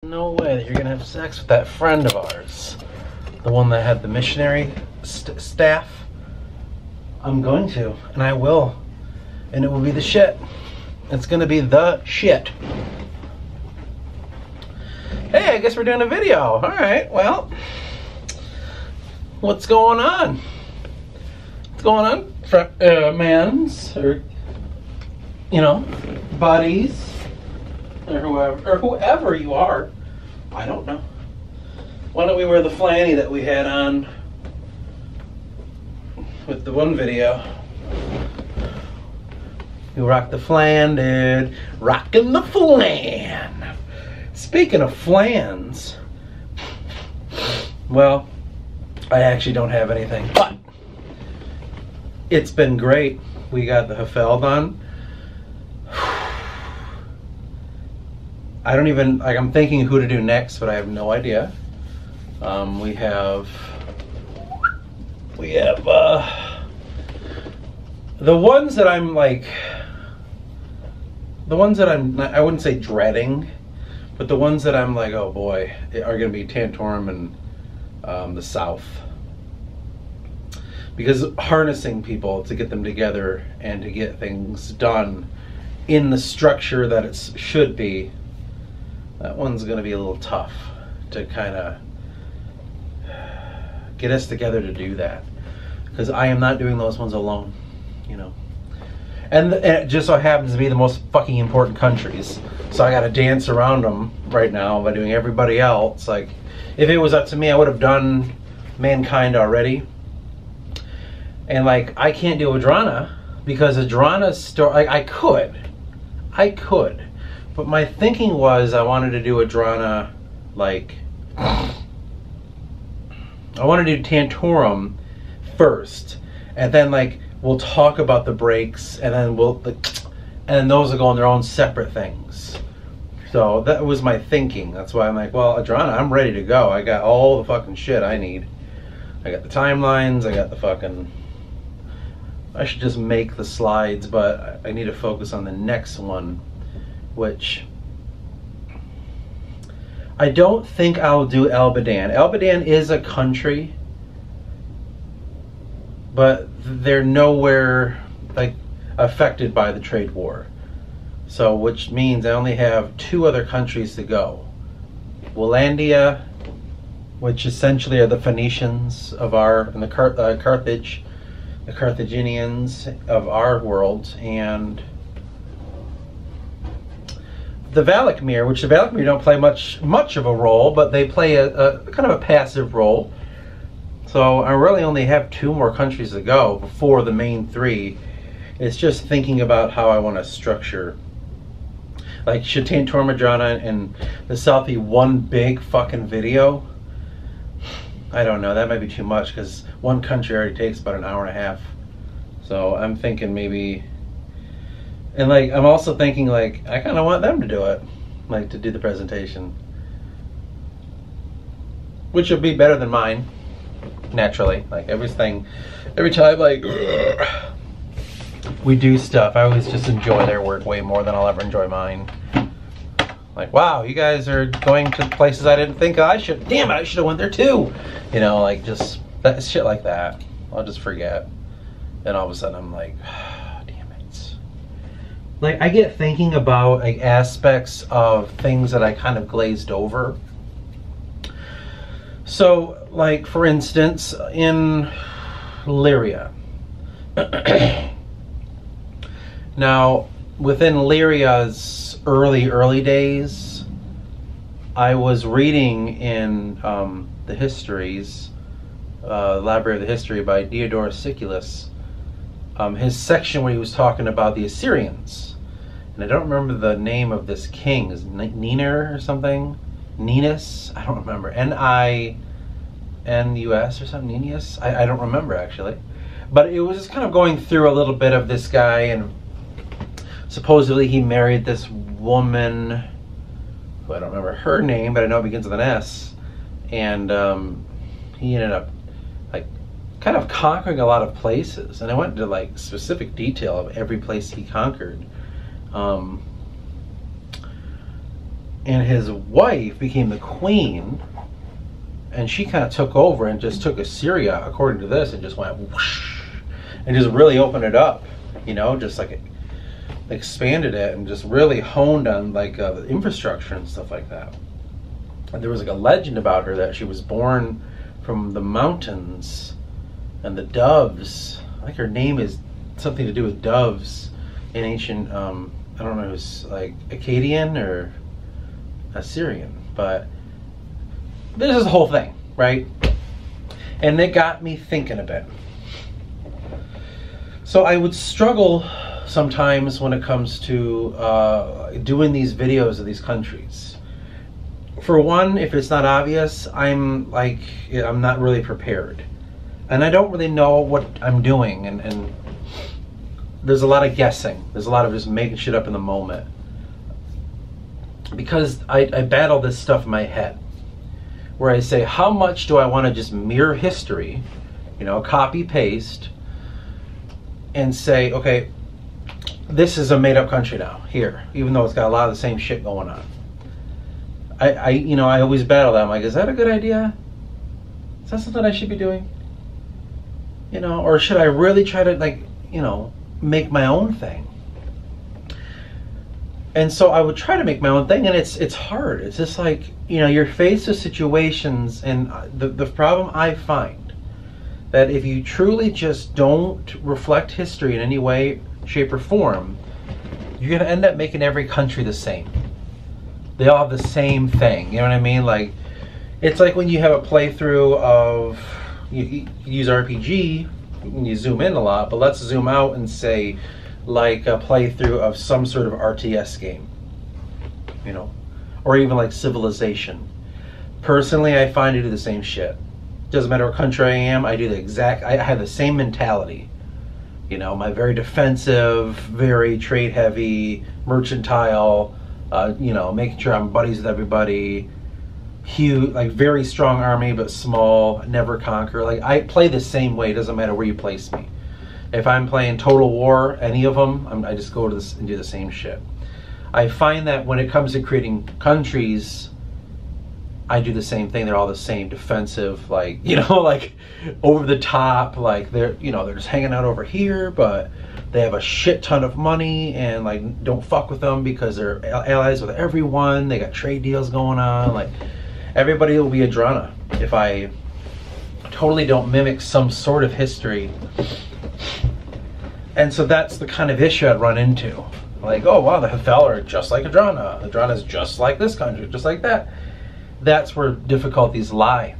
no way that you're gonna have sex with that friend of ours. The one that had the missionary staff. I'm going to, and I will. And it will be the shit. It's gonna be the shit. Hey, I guess we're doing a video. All right, well, what's going on? What's going on, mans, or, you know, buddies, or whoever you are. I don't know. Why don't we wear the flanny that we had on with the one video? You rock the flan, dude. Rockin' the flan. Speaking of flans, well, I actually don't have anything, but it's been great. We got the 𝒊𝒔 done. I don't even, like, I'm thinking who to do next, but I have no idea. We have the ones that I'm like, the ones that I'm not, I wouldn't say dreading, but the ones that I'm like, oh boy, are going to be Tantorum and the South. Because harnessing people to get them together and to get things done in the structure that it should be, that one's going to be a little tough to kind of get us together to do that. Because I am not doing those ones alone, you know. And it just so happens to be the most fucking important countries. So I got to dance around them right now by doing everybody else. Like, if it was up to me, I would have done Mankind already. And like, I can't do Adrana because Adrana's story, I could. But my thinking was I wanted to do Adrana, like, I want to do Tantorum first, and then like we'll talk about the breaks, and then and those will go on their own separate things. So that was my thinking. That's why I'm like, well, Adrana, I'm ready to go. I got all the fucking shit I need. I got the timelines. I got the fucking. I should just make the slides, but I need to focus on the next one, which I don't think I'll do 𝒊𝒔𝒐𝒓𝒊𝒆𝒔. 𝒊𝒔𝒐𝒓𝒊𝒔 is a country, but they're nowhere like affected by the trade war. So, which means I only have 2 other countries to go. Wallandia, which essentially are the Phoenicians of and the Carthage, the Carthaginians of our world, and the 𝒊𝒔𝒐𝒓𝒊𝒔, which the 𝒊𝒔𝒐𝒓𝒊𝒔 don't play much of a role, but they play a kind of a passive role. So I really only have 2 more countries to go before the main 3. It's just thinking about how I want to structure. Like, should Tantorum, Adrana, and the South be one big fucking video? I don't know. That might be too much because one country already takes about an hour and a half. So I'm thinking maybe. And like, I'm also thinking like, I kind of want them to do it, like to do the presentation, which would be better than mine, naturally. Like every time like we do stuff, I always just enjoy their work way more than I'll ever enjoy mine. Like, wow, you guys are going to places I didn't think I should. Damn it, I should have went there too. You know, like just that shit like that. I'll just forget. Then all of a sudden I'm like, like, I get thinking about like aspects of things that I kind of glazed over. So, like, for instance, in Lyria. Now, within Lyria's early days, I was reading in the histories, Library of the History by 𝒊𝒔𝒐𝒓𝒊𝒆𝒔 Siculus, his section where he was talking about the Assyrians. And I don't remember the name of this king. Is it Niner or something? Ninus? I don't remember. N-I-N-U-S or something? Ninus? I don't remember actually. But it was just kind of going through a little bit of this guy, and supposedly he married this woman who I don't remember her name, but I know it begins with an S. And he ended up like kind of conquering a lot of places, and I went into like specific detail of every place he conquered. and his wife became the queen, and she kind of took over and just took Assyria, according to this, and just went whoosh, and just really opened it up, you know, just like expanded it and just really honed on like the infrastructure and stuff like that. And there was like a legend about her that she was born from the mountains and the doves. I think her name is something to do with doves in ancient, I don't know, it was like Akkadian or Assyrian, but this is the whole thing, right? And it got me thinking a bit. So I would struggle sometimes when it comes to doing these videos of these countries. For one, if it's not obvious, I'm not really prepared. And I don't really know what I'm doing, and there's a lot of guessing. There's a lot of just making shit up in the moment. Because I battle this stuff in my head, where I say, how much do I want to just mirror history, you know, copy, paste, and say, okay, this is a made-up country now, here, even though it's got a lot of the same shit going on. You know, I always battle that. I'm like, is that a good idea? Is that something I should be doing? You know, or should I really try to, like, you know, make my own thing? And so I would try to make my own thing, and it's hard. It's just like, you know, you're faced with situations, and the problem I find, that if you truly just don't reflect history in any way, shape, or form, you're going to end up making every country the same. They all have the same thing, you know what I mean? Like, it's like when you have a playthrough of, you use RPG, you zoom in a lot, but let's zoom out and say, like a playthrough of some sort of RTS game, you know, or even like Civilization. Personally, I find I do the same shit. Doesn't matter what country I am, I have the same mentality. You know, my very defensive, very trade heavy, mercantile, you know, making sure I'm buddies with everybody, huge, like very strong army, but small, never conquer. Like, I play the same way, doesn't matter where you place me. If I'm playing Total War, any of them, I just go to this and do the same shit. I find that when it comes to creating countries, I do the same thing. They're all the same, defensive, like, you know, like over the top, like they're, you know, they're just hanging out over here, but they have a shit ton of money, and like, don't fuck with them because they're allies with everyone. They got trade deals going on. Like, everybody will be a Drana if I totally don't mimic some sort of history. And so that's the kind of issue I'd run into. Like, oh wow, the Hethel are just like Adrana. Adrana is just like this country, just like that. That's where difficulties lie.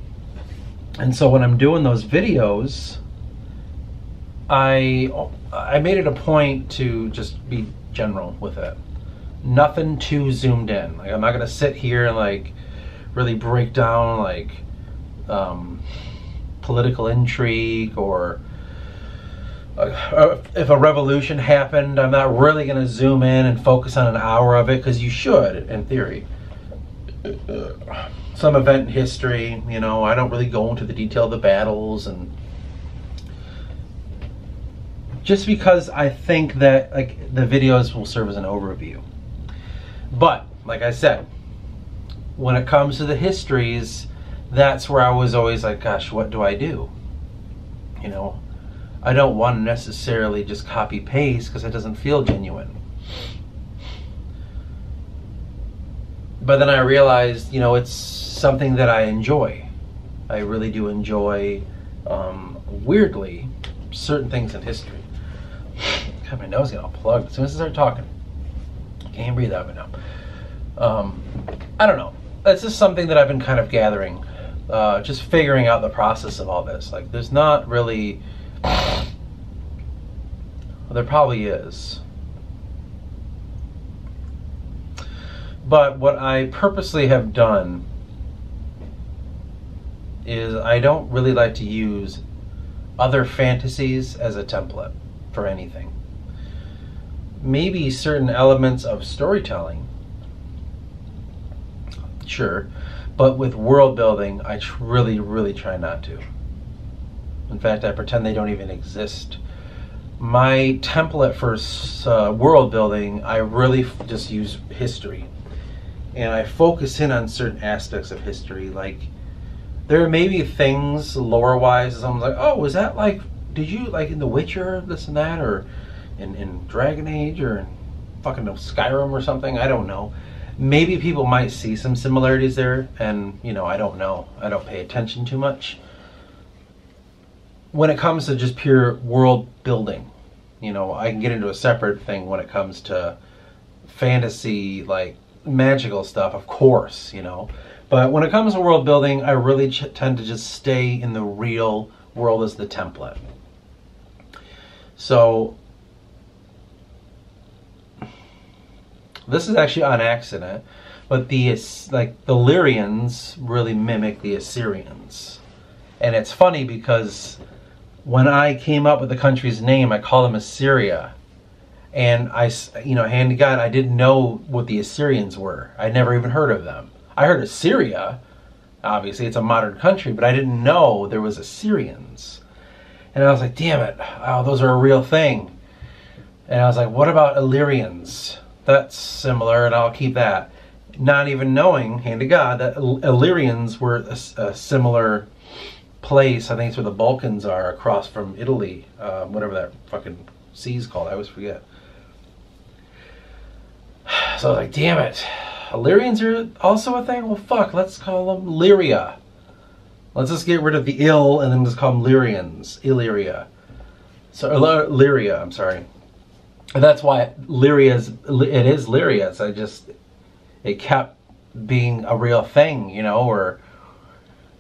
And so when I'm doing those videos, I made it a point to just be general with it. Nothing too zoomed in. Like, I'm not gonna sit here and like really break down like political intrigue, or if a revolution happened, I'm not really going to zoom in and focus on an hour of it, because you should, in theory. Some event in history, you know, I don't really go into the detail of the battles, and just because I think that like the videos will serve as an overview. But like I said, when it comes to the histories, that's where I was always like, gosh, what do I do? You know, I don't want to necessarily just copy paste because it doesn't feel genuine. But then I realized, you know, it's something that I enjoy. I really do enjoy, weirdly, certain things in history. God, my nose got all plugged as soon as I started talking. I can't breathe out of it now. I don't know. It's just something that I've been kind of gathering, just figuring out the process of all this. Like, there's not really... Well, there probably is. But what I purposely have done is I don't really like to use other fantasies as a template for anything. Maybe certain elements of storytelling, sure, but with world building, I really try not to. In fact, I pretend they don't even exist. My template for world building, I really just use history. and I focus in on certain aspects of history. Like, there may be things lore-wise, someone's like, oh, was that like, did you, like, in The Witcher, this and that, or in Dragon Age, or in fucking Skyrim or something? I don't know. Maybe people might see some similarities there, and, you know, I don't know. I don't pay attention too much. When it comes to just pure world building, you know, I can get into a separate thing when it comes to fantasy, like, magical stuff, of course, you know. But when it comes to world building, I really tend to just stay in the real world as the template. So this is actually on accident, but the Illyrians really mimic the Assyrians. And it's funny because when I came up with the country's name, I called them Assyria. And I, you know, hand to God, I didn't know what the Assyrians were. I'd never even heard of them. I heard of Syria. Obviously, it's a modern country, but I didn't know there was Assyrians. And I was like, damn it, oh, those are a real thing. And I was like, what about Illyrians? That's similar, and I'll keep that. Not even knowing, hand to God, that Illyrians were a similar place. I think it's where the Balkans are, across from Italy, whatever that fucking sea's called. I always forget. So I was like, damn it. Illyrians are also a thing? Well, fuck, let's call them Lyria. Let's just get rid of the ill and then just call them Lyrians. Illyria. So, Lyria, I'm sorry. And that's why it is Lyria. So it kept being a real thing, you know, or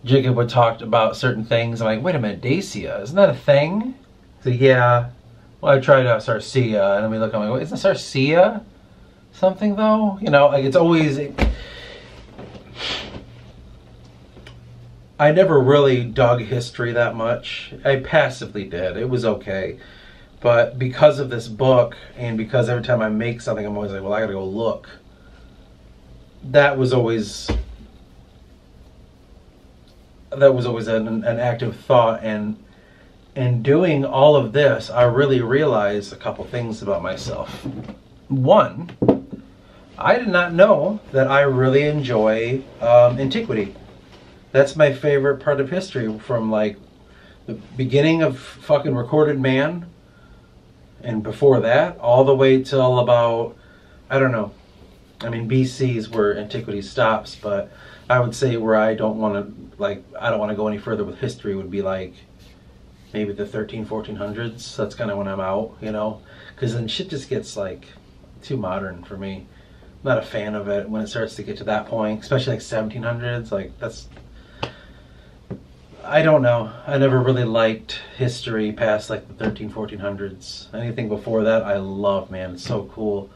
Jacob would talk about certain things. I'm like, wait a minute, Dacia, isn't that a thing? So yeah, well, I tried Sarcia, and then we look, I'm like, isn't Sarcia something though? You know, like, it's always, I never really dug history that much. I passively did. It was okay. But because of this book, and because every time I make something, I'm always like, well, I gotta go look. That was always an active thought, and in doing all of this, I really realized a couple things about myself. One, I did not know that I really enjoy antiquity. That's my favorite part of history, from like the beginning of fucking recorded man, and before that, all the way till about, I don't know. I mean, BC is where antiquity stops, but I would say where I don't want to go any further with history would be like maybe the 1400s. That's kind of when I'm out, you know, because then shit just gets like too modern for me. I'm not a fan of it when it starts to get to that point, especially like 1700s. Like, that's, I don't know. I never really liked history past like the 1400s. Anything before that, I love, man. It's so cool.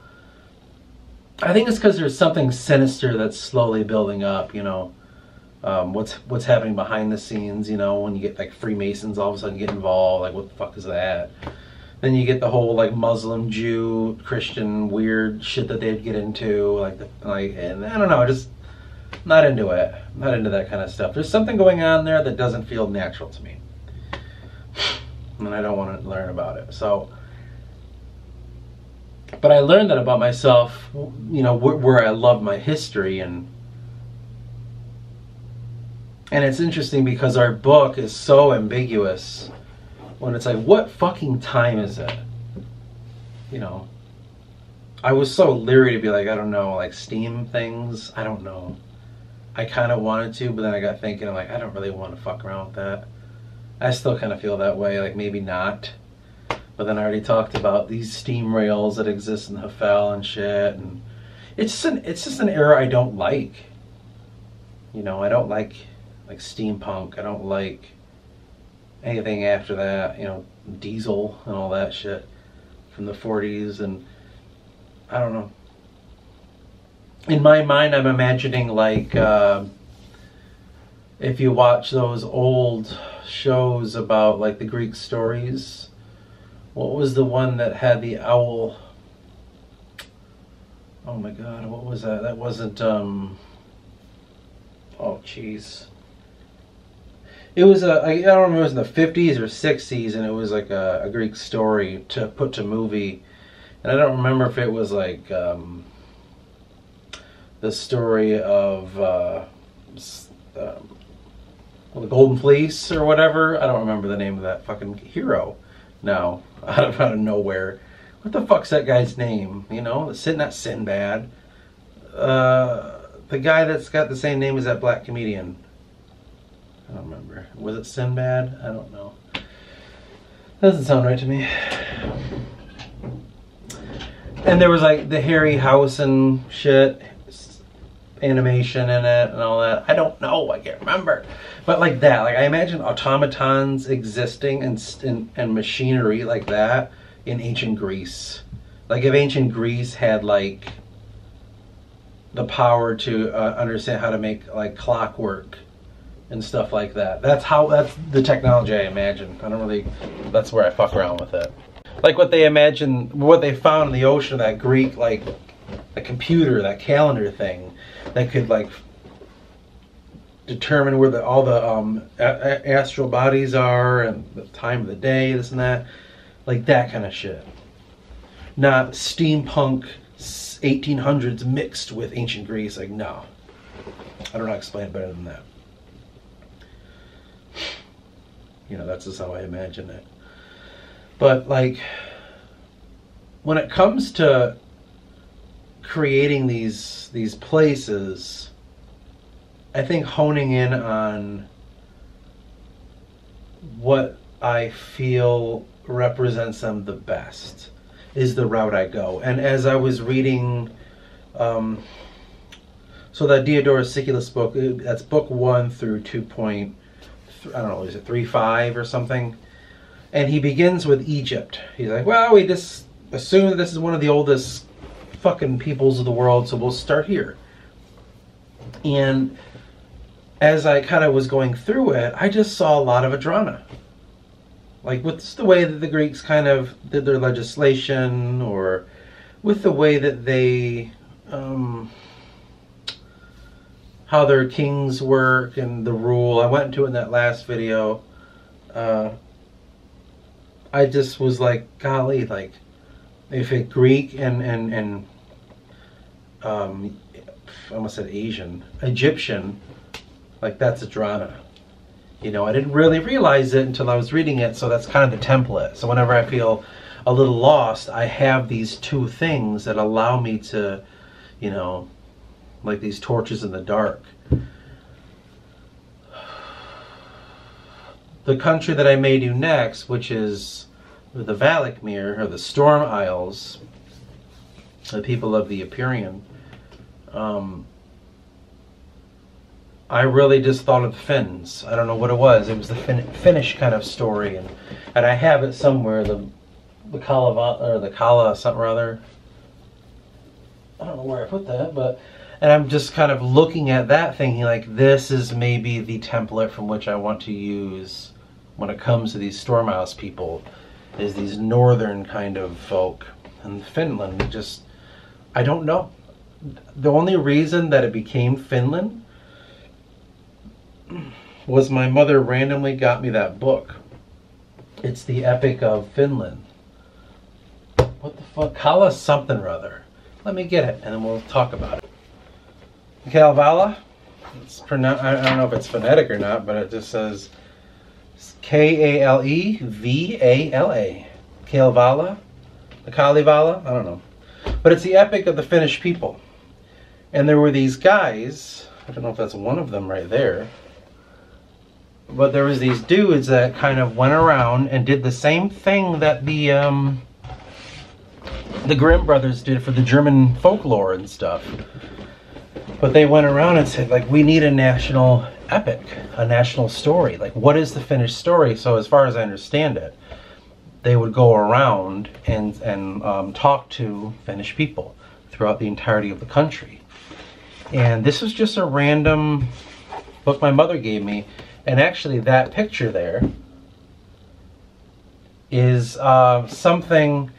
I think it's because there's something sinister that's slowly building up, you know. What's happening behind the scenes, you know, when you get like Freemasons all of a sudden get involved, like, what the fuck is that? Then you get the whole like Muslim, Jew, Christian weird shit that they'd get into, and I don't know, just not into it. Not into that kind of stuff. There's something going on there that doesn't feel natural to me, and I don't want to learn about it. So, but I learned that about myself, you know, where I love my history, and it's interesting because our book is so ambiguous when it's like, what fucking time is it? You know, I was so leery to be like, I don't know, like Steam things, I don't know. I kind of wanted to, but then I got thinking, I'm like, I don't really want to fuck around with that. I still kind of feel that way, like maybe not. But then I already talked about these Steam rails that exist in 𝒊𝒔 and shit, and it's just an era I don't like. You know, I don't like steampunk. I don't like anything after that, you know, diesel and all that shit from the 40s, and I don't know. In my mind, I'm imagining like if you watch those old shows about like the Greek stories, what was the one that had the owl? Oh my god, what was that? That wasn't oh jeez. It was I don't remember, it was in the 50s or 60s, and it was like a Greek story to put to movie. And I don't remember if it was like the the story of the Golden Fleece or whatever. I don't remember the name of that fucking hero now. Out of nowhere. What the fuck's that guy's name? You know, not Sinbad. The guy that's got the same name as that black comedian. I don't remember. Was it Sinbad? I don't know. Doesn't sound right to me. And there was like the Harryhausen shit, animation in it and all that. I don't know. I can't remember. But like that, like I imagine automatons existing and machinery like that in ancient Greece. Like if ancient Greece had like the power to understand how to make like clockwork and stuff like that. That's the technology I imagine. I don't really, that's where I fuck around with it. Like what they imagine, what they found in the ocean, that Greek, like a computer, that calendar thing that could like determine where all the astral bodies are and the time of the day, this and that. Like that kind of shit. Not steampunk 1800s mixed with ancient Greece. Like, no. I don't know how to explain it better than that. You know, that's just how I imagine it. But like, when it comes to creating these places, I think honing in on what I feel represents them the best is the route I go. And as I was reading, so that 𝑯𝒊𝒔𝒕𝒐𝒓𝒊𝒆𝒔 book, that's book 1 through 2. I don't know, is it 3.5 or something? And he begins with Egypt. He's like, well, we just assume that this is one of the oldest fucking peoples of the world, so we'll start here. And as I kind of was going through it, I just saw a lot of Adrana. Like with the way that the Greeks kind of did their legislation, or with the way that they, how their kings work and the rule. I went into it in that last video. I just was like, golly, like, if it Greek and I almost said Asian, Egyptian, like that's Adrana. You know, I didn't really realize it until I was reading it, so that's kind of the template. So whenever I feel a little lost, I have these two things that allow me to, you know, like these torches in the dark. The country that I may do next, which is the 𝒊𝒔𝒕𝒐𝒓𝒊𝒆𝒔, or the Storm Isles, the people of the Epirian, I really just thought of the Finns. I don't know what it was. It was the Finnish kind of story, and I have it somewhere. The Kala something or other. I don't know where I put that, but and I'm just kind of looking at that, thinking like, this is maybe the template from which I want to use when it comes to these Storm Isles people, is these northern kind of folk. And Finland, just, I don't know. The only reason that it became Finland was my mother randomly got me that book. It's the Epic of Finland. What the fuck? Kala something or other. Let me get it and then we'll talk about it. Kalevala. It's pronounced, I don't know if it's phonetic or not, but it just says Kalevala. Kalevala? The Kalevala? I don't know. But it's the Epic of the Finnish people. And there were these guys, I don't know if that's one of them right there, but there was these dudes that kind of went around and did the same thing that the Grimm brothers did for the German folklore and stuff. But they went around and said, like, we need a national epic, a national story. Like, what is the Finnish story? So as far as I understand it, they would go around and talk to Finnish people throughout the entirety of the country. And this was just a random book my mother gave me. And actually that picture there is something,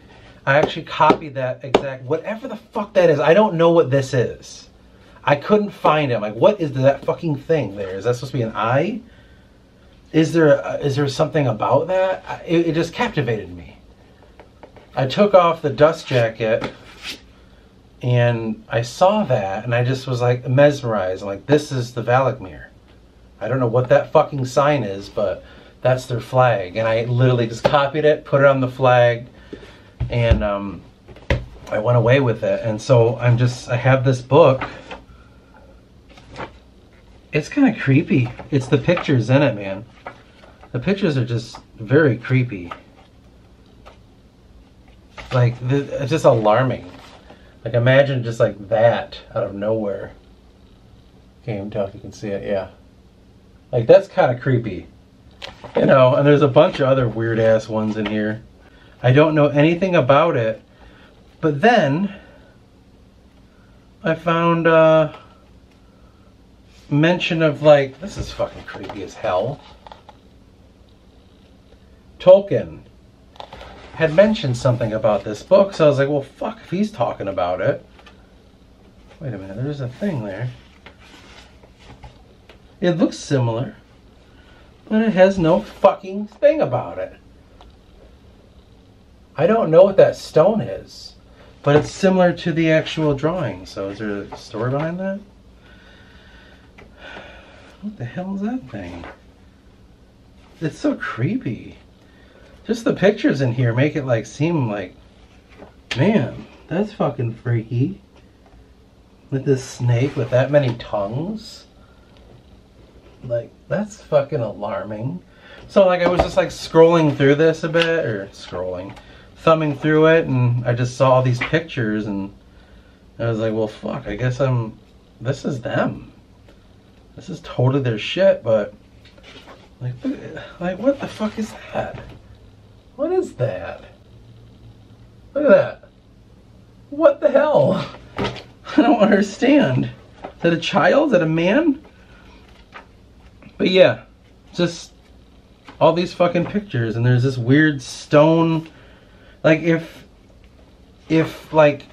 I actually copied that exact, whatever the fuck that is. I don't know what this is. I couldn't find it. I'm like, what is that fucking thing there? Is that supposed to be an eye? Is there something about that? It just captivated me. I took off the dust jacket And I saw that, and I just was like mesmerized. I'm like, this is the 𝒊𝒔𝒕𝒐𝒓𝒊𝒆𝒔. I don't know what that fucking sign is, but that's their flag. And I literally just copied it, put it on the flag, and I went away with it. And so I have this book. It's kind of creepy. It's the pictures in it, man. The pictures are just very creepy. Like, it's just alarming. Like, imagine just like that out of nowhere. Can't even tell if you can see it, yeah. Like, that's kind of creepy. You know, and there's a bunch of other weird ass ones in here. I don't know anything about it. But then, I found mention of like, this is fucking creepy as hell. Tolkien had mentioned something about this book, so I was like, well, fuck if he's talking about it. Wait a minute, there's a thing there. It looks similar, but it has no fucking thing about it. I don't know what that stone is, but it's similar to the actual drawing. So is there a story behind that? What the hell is that thing? It's so creepy. Just the pictures in here make it like seem like, man, that's fucking freaky. With this snake with that many tongues. Like, that's fucking alarming. So like I was just like scrolling through this a bit, or thumbing through it, and I just saw all these pictures, and I was like, well, fuck, I guess this is them. This is totally their shit, but like what the fuck is that? What is that? Look at that. What the hell? I don't understand. Is that a child? Is that a man? But yeah, just all these fucking pictures, and there's this weird stone. Like, if like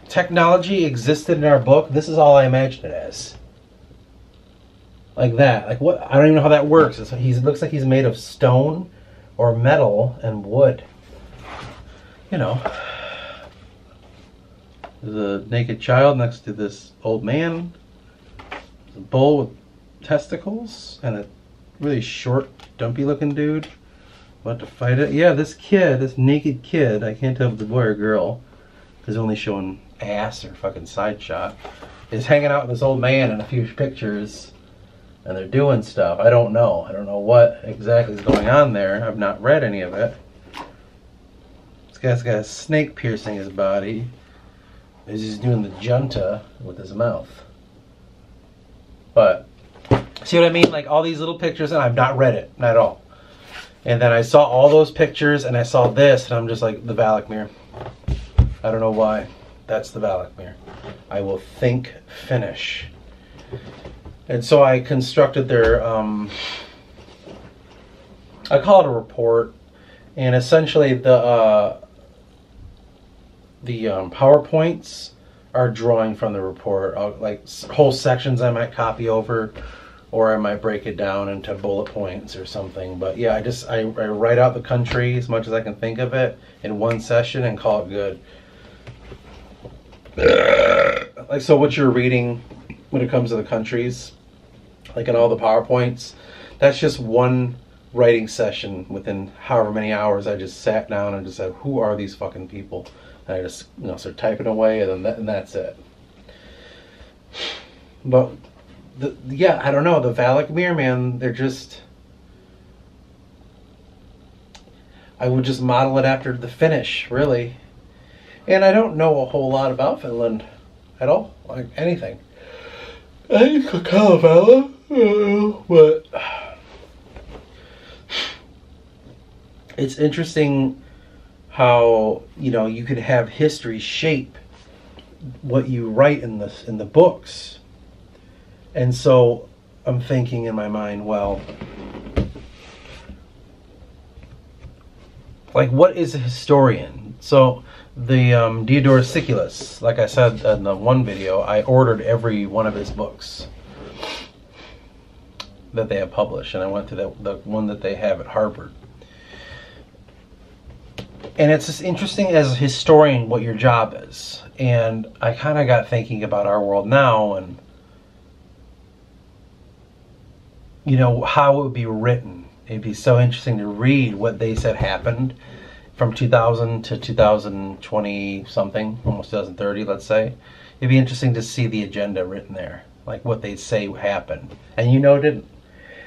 technology existed in our book, this is all I imagine it as. Like that. Like, what? I don't even know how that works. It looks like he's made of stone or metal and wood. You know. There's a naked child next to this old man. There's a bull with testicles and a really short, dumpy looking dude about to fight it. Yeah, this kid, this naked kid, I can't tell if it's a boy or girl because only showing ass or fucking side shot, is hanging out with this old man in a few pictures, and they're doing stuff. I don't know what exactly is going on there. I've not read any of it. This guy's got a snake piercing his body as he's doing the junta with his mouth. But see what I mean? Like all these little pictures, and I've not read it, not at all. And then I saw all those pictures, and I saw this, and I'm just like, the 𝒊𝒔𝒕𝒐𝒓𝒊𝒆𝒔. I don't know why. That's the 𝒊𝒔𝒕𝒐𝒓𝒊𝒆𝒔. I will think finish. And so I constructed their, I call it a report, and essentially the PowerPoints are drawing from the report. Like whole sections I might copy over, or I might break it down into bullet points or something. But yeah, I write out the country as much as I can think of it in one session and call it good. Like, so what you're reading when it comes to the countries, like in all the PowerPoints, that's just one writing session within however many hours. I just sat down and just said, who are these fucking people? And I just, start typing away, and then that's it. But yeah, I don't know, the 𝒊𝒔𝒕𝒐𝒓𝒊𝒆𝒔, man, they're just, I would just model it after the Finnish, really. And I don't know a whole lot about Finland at all, like anything. I think Kalevala, but it's interesting how, you could have history shape what you write in the books. And so I'm thinking in my mind, well, like, what is a historian? So the 𝒊𝒐𝒊𝒆𝒔 Siculus, like I said in the one video, I ordered every one of his books that they have published, and I went to the one that they have at Harvard. And it's just interesting as a historian what your job is. And I kind of got thinking about our world now and, you know, how it would be written. It'd be so interesting to read what they said happened from 2000 to 2020 something, almost 2030, let's say. It'd be interesting to see the agenda written there, like what they say happened. And you know it didn't.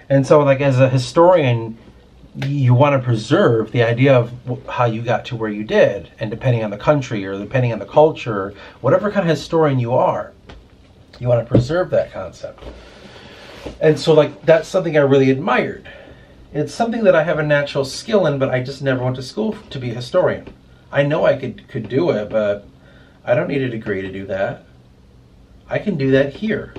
And so, like, as a historian, you want to preserve the idea of how you got to where you did, and depending on the country or depending on the culture, whatever kind of historian you are, you want to preserve that concept. And so, like, that's something I really admired. It's something that I have a natural skill in, but I just never went to school to be a historian. I know I could do it, but I don't need a degree to do that. I can do that here.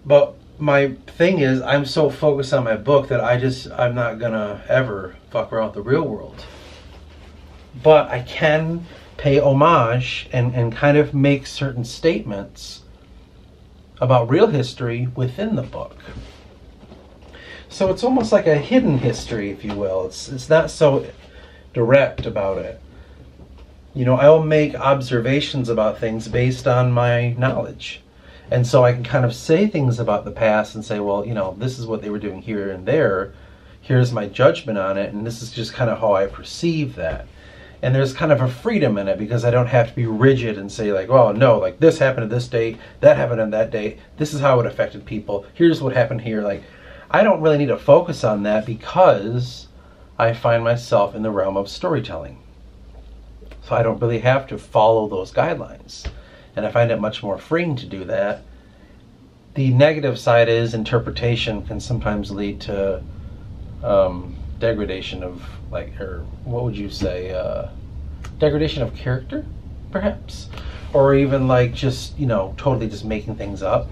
But my thing is, I'm so focused on my book that I'm not gonna ever fuck around with the real world. But I can pay homage and kind of make certain statements about real history within the book. So it's almost like a hidden history, if you will. It's not so direct about it. You know, I'll make observations about things based on my knowledge. And so I can kind of say things about the past and say, well, you know, this is what they were doing here and there. Here's my judgment on it, and this is just kind of how I perceive that. And there's kind of a freedom in it because I don't have to be rigid and say, like, oh, no, like this happened at this date, that happened on that date, this is how it affected people, here's what happened here. Like, I don't really need to focus on that because I find myself in the realm of storytelling. So I don't really have to follow those guidelines. And I find it much more freeing to do that. The negative side is interpretation can sometimes lead to degradation of, like, or what would you say, degradation of character, perhaps? Or even like just, you know, totally just making things up.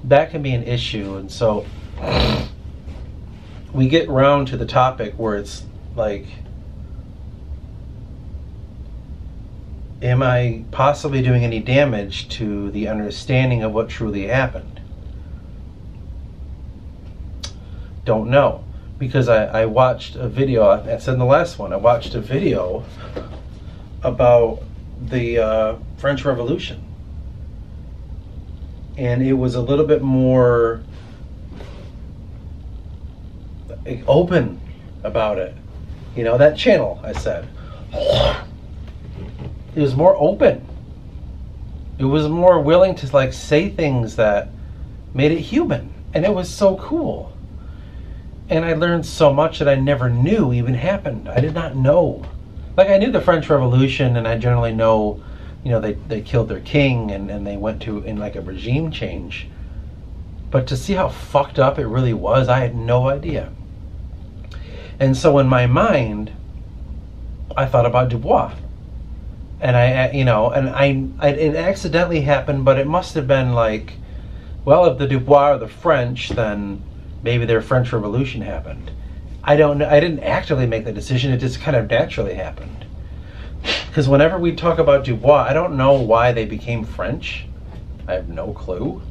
That can be an issue. And so we get around to the topic where it's like, am I possibly doing any damage to the understanding of what truly happened? Don't know. Because I watched a video, I said in the last one, I watched a video about the French Revolution. And it was a little bit more open about it. You know, that channel, I said. It was more open. It was more willing to, like, say things that made it human. And it was so cool. And I learned so much that I never knew even happened. I did not know. Like, I knew the French Revolution, and I generally know, you know, they killed their king and they went to, in like a regime change. But to see how fucked up it really was, I had no idea. And so in my mind, I thought about Dubois. And it accidentally happened, but it must have been like, well, if the Dubois are the French, then maybe their French Revolution happened. I don't know. I didn't actively make the decision. It just kind of naturally happened. Because whenever we talk about Dubois, I don't know why they became French. I have no clue.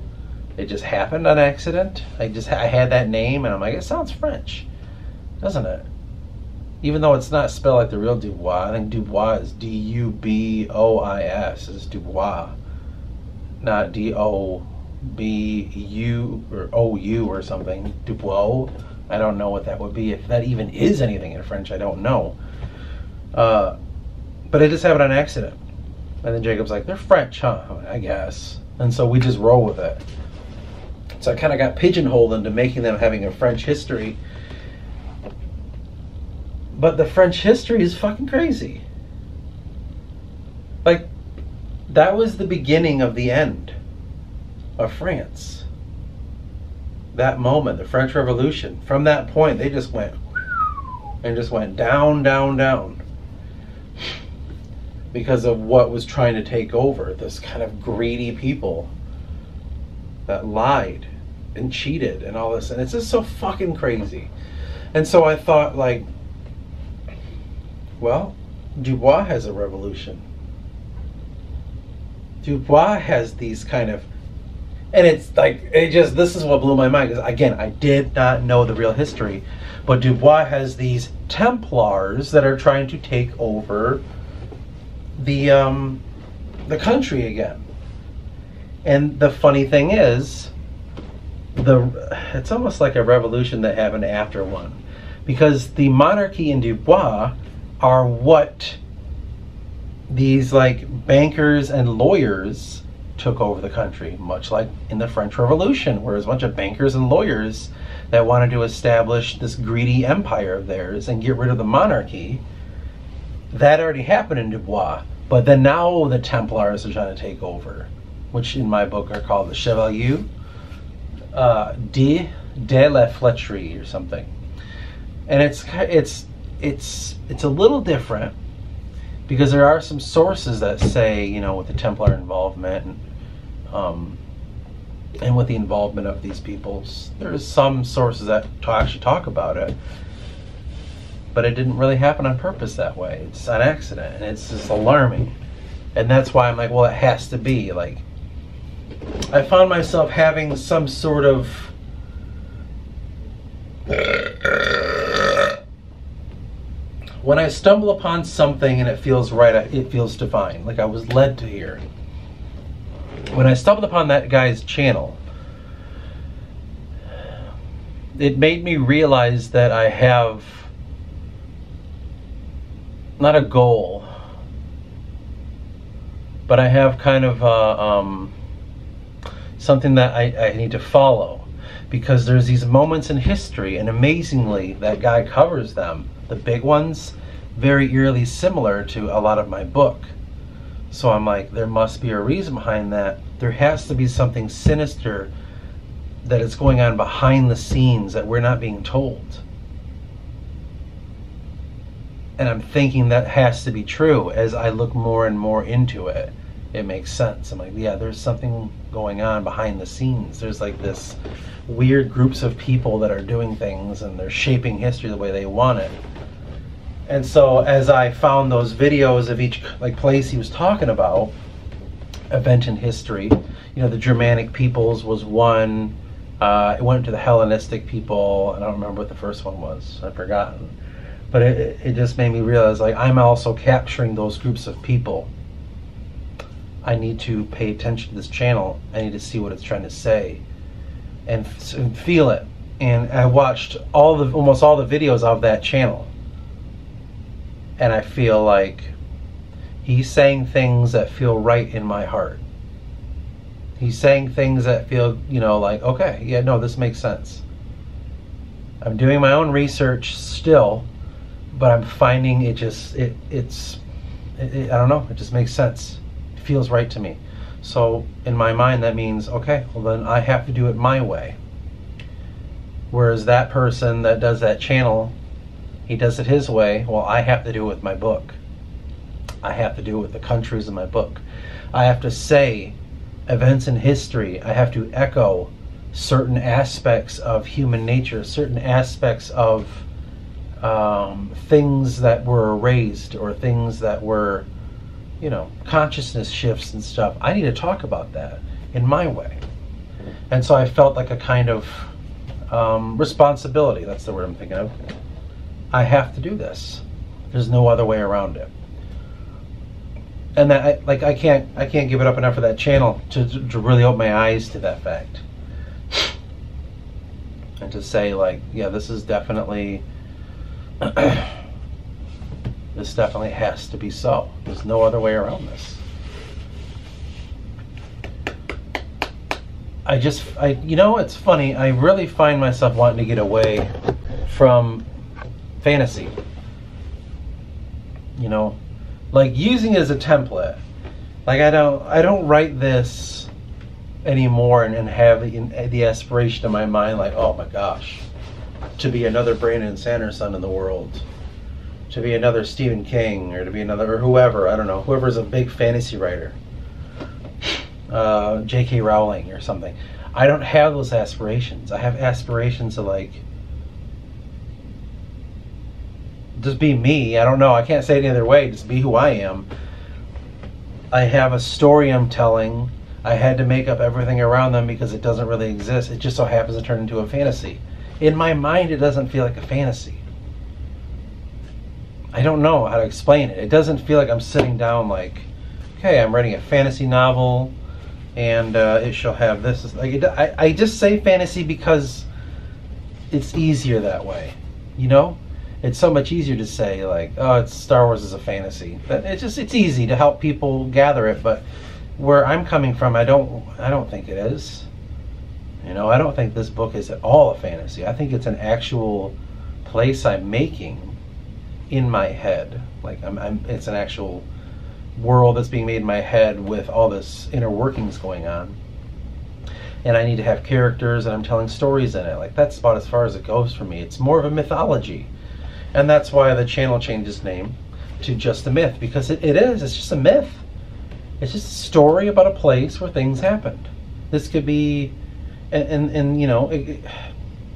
It just happened on accident. I had that name, and I'm like, it sounds French, doesn't it? Even though it's not spelled like the real Dubois. I think Dubois is D-U-B-O-I-S. It's Dubois, not D-O-B-U or O-U or something. Dubois. I don't know what that would be. If that even is anything in French, I don't know. But it just happened on accident. And then Jacob's like, they're French, huh? I guess. And so we just roll with it. So I kind of got pigeonholed into making them having a French history. But the French history is fucking crazy. Like, that was the beginning of the end of France. That moment, the French Revolution. From that point, they just went down, down, down. Because of what was trying to take over. This kind of greedy people that lied and cheated and all this. And it's just so fucking crazy. And so I thought, like, well, Dubois has a revolution. Dubois has these kind of And it's like, this is what blew my mind, because again, I did not know the real history, but Dubois has these Templars that are trying to take over the country again. And the funny thing is, it's almost like a revolution that happened after one, because the monarchy and Dubois are what these like bankers and lawyers took over the country, much like in the French Revolution, where there's a bunch of bankers and lawyers that wanted to establish this greedy empire of theirs and get rid of the monarchy. That already happened in Dubois, but then now the Templars are trying to take over, which in my book are called the 𝒊𝒔𝒊𝒆𝒔 𝒊𝒔𝒕𝒐𝒓𝒊𝒆𝒔 or something. And it's a little different, because there are some sources that say, you know, with the Templar involvement and with the involvement of these peoples, there's some sources that actually talk about it, but it didn't really happen on purpose that way. It's an accident, and it's just alarming. And that's why I'm like, well, it has to be. Like, I found myself having some sort of when I stumble upon something and it feels right, it feels divine, like I was led to here. When I stumbled upon that guy's channel, it made me realize that I have not a goal, but I have kind of something that I need to follow, because there's these moments in history, and amazingly that guy covers them, the big ones, very eerily similar to a lot of my book. So I'm like, there must be a reason behind that. There has to be something sinister that is going on behind the scenes that we're not being told. And I'm thinking that has to be true. As I look more and more into it, it makes sense. I'm like, yeah, there's something going on behind the scenes. There's like this weird groups of people that are doing things, and they're shaping history the way they want it. And so as I found those videos of each like place he was talking about, event in history, you know, the Germanic peoples was one. It went to the Hellenistic people. I don't remember what the first one was. I've forgotten. But it just made me realize, like, I'm also capturing those groups of people. I need to pay attention to this channel. I need to see what it's trying to say and feel it. And I watched almost all the videos of that channel. And I feel like he's saying things that feel right in my heart. He's saying things that feel, you know, like, okay, yeah, no, this makes sense. I'm doing my own research still, but I'm finding it just, I don't know, it just makes sense. It feels right to me. So in my mind, that means, okay, well then I have to do it my way. Whereas that person that does that channel, he does it his way. Well, I have to do it with my book. I have to do it with the countries in my book. I have to say events in history. I have to echo certain aspects of human nature, certain aspects of things that were erased, or things that were, you know, consciousness shifts and stuff. I need to talk about that in my way. And so I felt like a kind of responsibility. That's the word I'm thinking of. I have to do this. There's no other way around it. And that I can't give it up enough for that channel to really open my eyes to that fact. And to say, like, yeah, this is definitely this definitely has to be so. There's no other way around this. You know, it's funny, I really find myself wanting to get away from fantasy. You know, like using it as a template. Like I don't write this anymore and have the aspiration in my mind, like, oh my gosh, to be another Brandon Sanderson in the world, to be another Stephen King, or to be another, or whoever, I don't know, whoever's a big fantasy writer, J.K. Rowling or something. I don't have those aspirations. I have aspirations to, like, just be me. I don't know, I can't say it any other way, just be who I am. I have a story I'm telling. I had to make up everything around them because it doesn't really exist. It just so happens to turn into a fantasy. In my mind, it doesn't feel like a fantasy. I don't know how to explain it. It doesn't feel like I'm sitting down like, okay, I'm writing a fantasy novel, and it shall have this. Like, I just say fantasy because it's easier that way, you know? It's so much easier to say like, oh, it's Star Wars is a fantasy. It's easy to help people gather it, but where I'm coming from, I don't think it is. You know, I don't think this book is at all a fantasy. I think it's an actual place I'm making in my head. Like it's an actual world that's being made in my head with all this inner workings going on. And I need to have characters, and I'm telling stories in it. Like, that's about as far as it goes for me. It's more of a mythology. And that's why the channel changed its name to Just a Myth, because it is. It's just a myth. It's just a story about a place where things happened. This could be, and you know,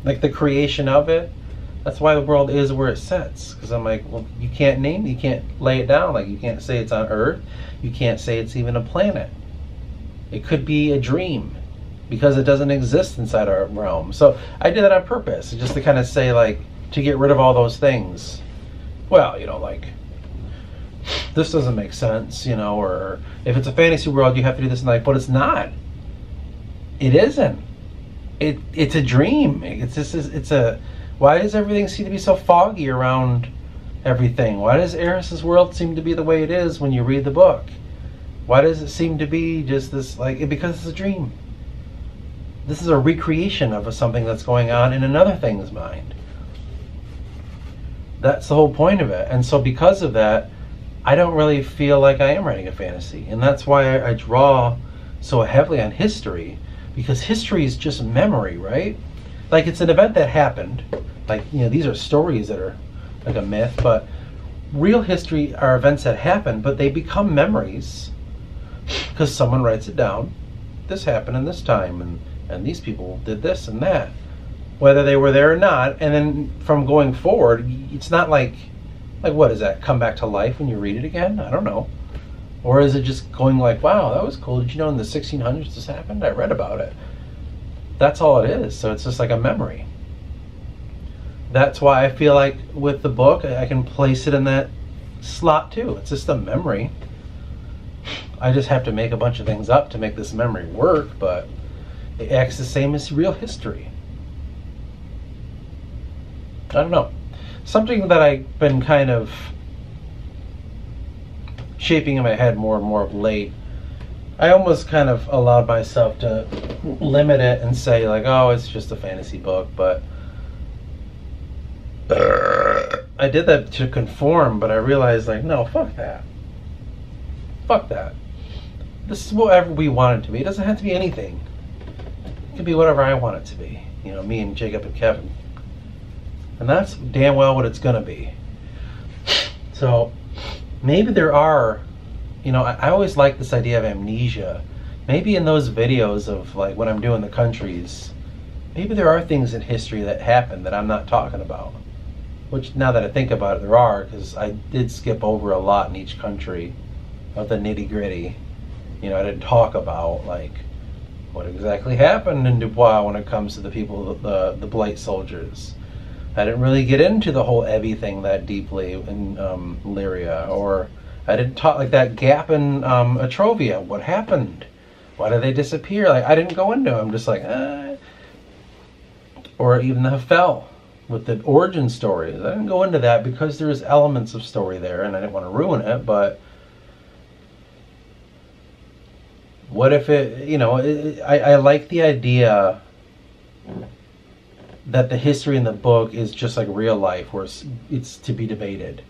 like the creation of it. That's why the world is where it sits. Because I'm like, well, you can't name it. You can't lay it down. Like, you can't say it's on Earth. You can't say it's even a planet. It could be a dream, because it doesn't exist inside our realm. So I did that on purpose, just to kind of say, like, to get rid of all those things. Well, you know, like, this doesn't make sense, you know, or if it's a fantasy world, you have to do this and like, but it's not. It isn't. It's a dream. It's a, why does everything seem to be so foggy around everything? Why does Eris's world seem to be the way it is when you read the book? Why does it seem to be just this, like, because it's a dream. This is a recreation of something that's going on in another thing's mind. That's the whole point of it. And so because of that, I don't really feel like I am writing a fantasy. And that's why I draw so heavily on history, because history is just memory, right? Like, it's an event that happened. Like, you know, these are stories that are like a myth, but real history are events that happen, but they become memories because someone writes it down. This happened in this time, and these people did this and that, whether they were there or not. And then from going forward, it's not like what is that, come back to life when you read it again? I don't know. Or is it just going like, wow, that was cool. Did you know in the 1600s this happened? I read about it. That's all it is. So it's just like a memory. That's why I feel like with the book, I can place it in that slot too. It's just a memory. I just have to make a bunch of things up to make this memory work, but it acts the same as real history. I don't know. Something that I've been kind of shaping in my head more and more of late, I almost kind of allowed myself to limit it and say like, oh, it's just a fantasy book, but I did that to conform, but I realized like, no, fuck that. Fuck that. This is whatever we want it to be. It doesn't have to be anything. It can be whatever I want it to be. You know, me and Jacob and Kevin. And that's damn well what it's gonna be. So maybe there are, you know, I always like this idea of amnesia. Maybe in those videos of like when I'm doing the countries, maybe there are things in history that happened that I'm not talking about. Which now that I think about it, there are, because I did skip over a lot in each country of the nitty gritty. You know, I didn't talk about like what exactly happened in Dubois when it comes to the people, the Blight soldiers. I didn't really get into the whole 𝒏𝒊𝒔 thing that deeply in Lyria, or I didn't talk like that gap in Etrovia. What happened? Why did they disappear? Like, I didn't go into it. I'm just like, or even the 𝒊𝒔 with the origin stories. I didn't go into that because there's elements of story there, and I didn't want to ruin it. But what if it? You know, I like the idea that the history in the book is just like real life, where it's to be debated.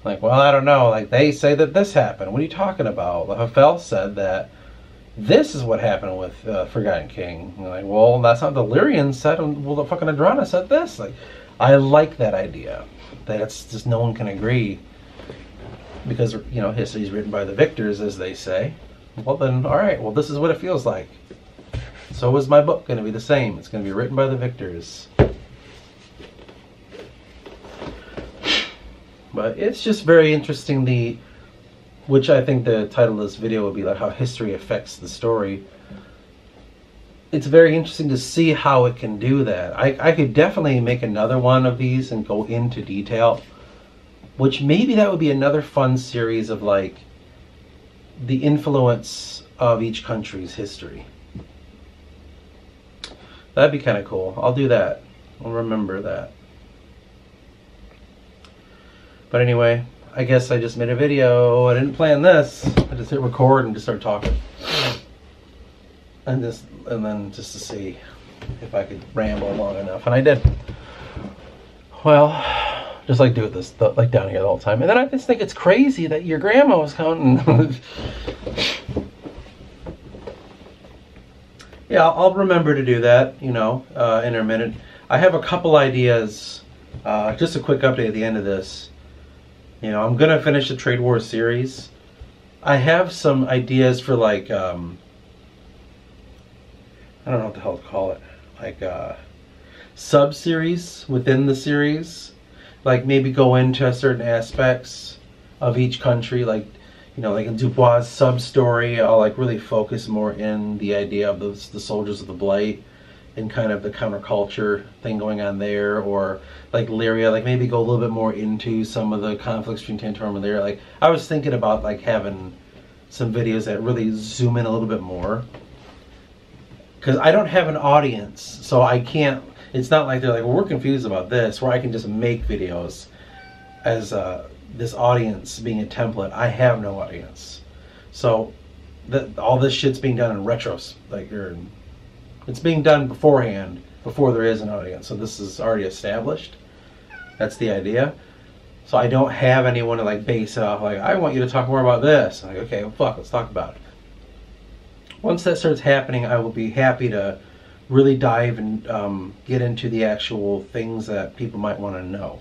Like, well, I don't know, like they say that this happened. What are you talking about? The 𝒊𝒔 said that this is what happened with Forgotten King. You're like, well, that's not the Lyrians said. Well, the fucking Adrana said this. Like, I like that idea. That it's just no one can agree. Because, you know, history is written by the victors, as they say. Well then, alright, well this is what it feels like. So is my book going to be the same. It's going to be written by the victors. But it's just very interesting, the which I think the title of this video would be like how history affects the story. It's very interesting to see how it can do that. I could definitely make another one of these and go into detail, which maybe that would be another fun series of like the influence of each country's history. That'd be kind of cool. I'll do that. I'll remember that. But anyway, I guess I just made a video. I didn't plan this. I just hit record and just started talking. And then just to see if I could ramble long enough, and I did. Well, just like do this like down here the whole time, and then I just think it's crazy that your grandma was counting. Yeah, I'll remember to do that, you know, in a minute. I have a couple ideas. Just a quick update at the end of this. You know, I'm gonna finish the Trade War series. I have some ideas for like I don't know what the hell to call it, like sub-series within the series, like maybe go into certain aspects of each country, like, you know, like in Dubois' sub-story, I'll like really focus more in the idea of the soldiers of the Blight and kind of the counterculture thing going on there, or like Lyria, like maybe go a little bit more into some of the conflicts between Tantorm and Lyria. Like I was thinking about like having some videos that really zoom in a little bit more, because I don't have an audience, so I can't, it's not like they're like, well, we're confused about this, where I can just make videos as this audience being a template. I have no audience. So all this shit's being done in retros, like it's being done beforehand, before there is an audience. So this is already established. That's the idea. So I don't have anyone to like base it off, like, I want you to talk more about this. I'm like, okay, well, fuck, let's talk about it. Once that starts happening, I will be happy to really dive and get into the actual things that people might want to know.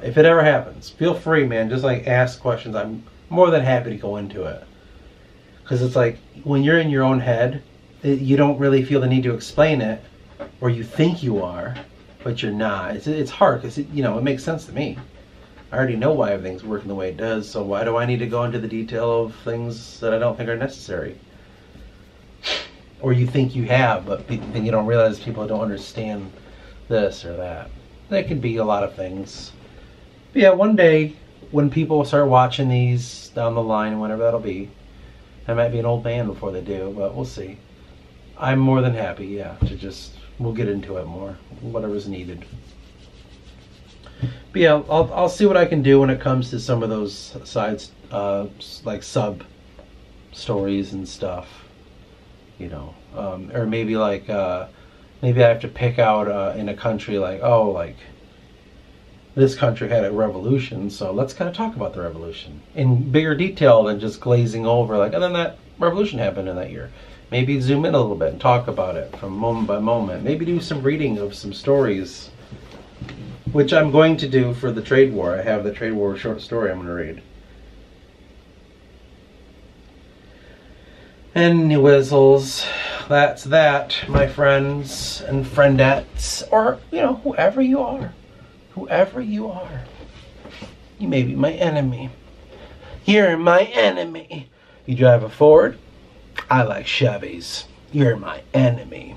If it ever happens, feel free, man. Just like ask questions. I'm more than happy to go into it. Because it's like when you're in your own head, you don't really feel the need to explain it, or you think you are, but you're not. It's hard because you know, it makes sense to me. I already know why everything's working the way it does. So why do I need to go into the detail of things that I don't think are necessary? Or you think you have, but then you don't realize people don't understand this or that. That could be a lot of things. But yeah, one day when people start watching these down the line, whenever that'll be, I might be an old man before they do, but we'll see. I'm more than happy, yeah, to just, we'll get into it more, whatever's needed. But yeah, I'll see what I can do when it comes to some of those sides, like sub stories and stuff. You know, or maybe like maybe I have to pick out in a country like, oh, like this country had a revolution, so let's kind of talk about the revolution in bigger detail than just glazing over like, and then that revolution happened in that year. Maybe zoom in a little bit and talk about it from moment by moment. Maybe do some reading of some stories, which I'm going to do for the Trade War. I have the Trade War short story I'm going to read. And whizzles, that's that, my friends and friendettes, or, you know, whoever you are. Whoever you are. You may be my enemy. You're my enemy. You drive a Ford? I like Chevys. You're my enemy.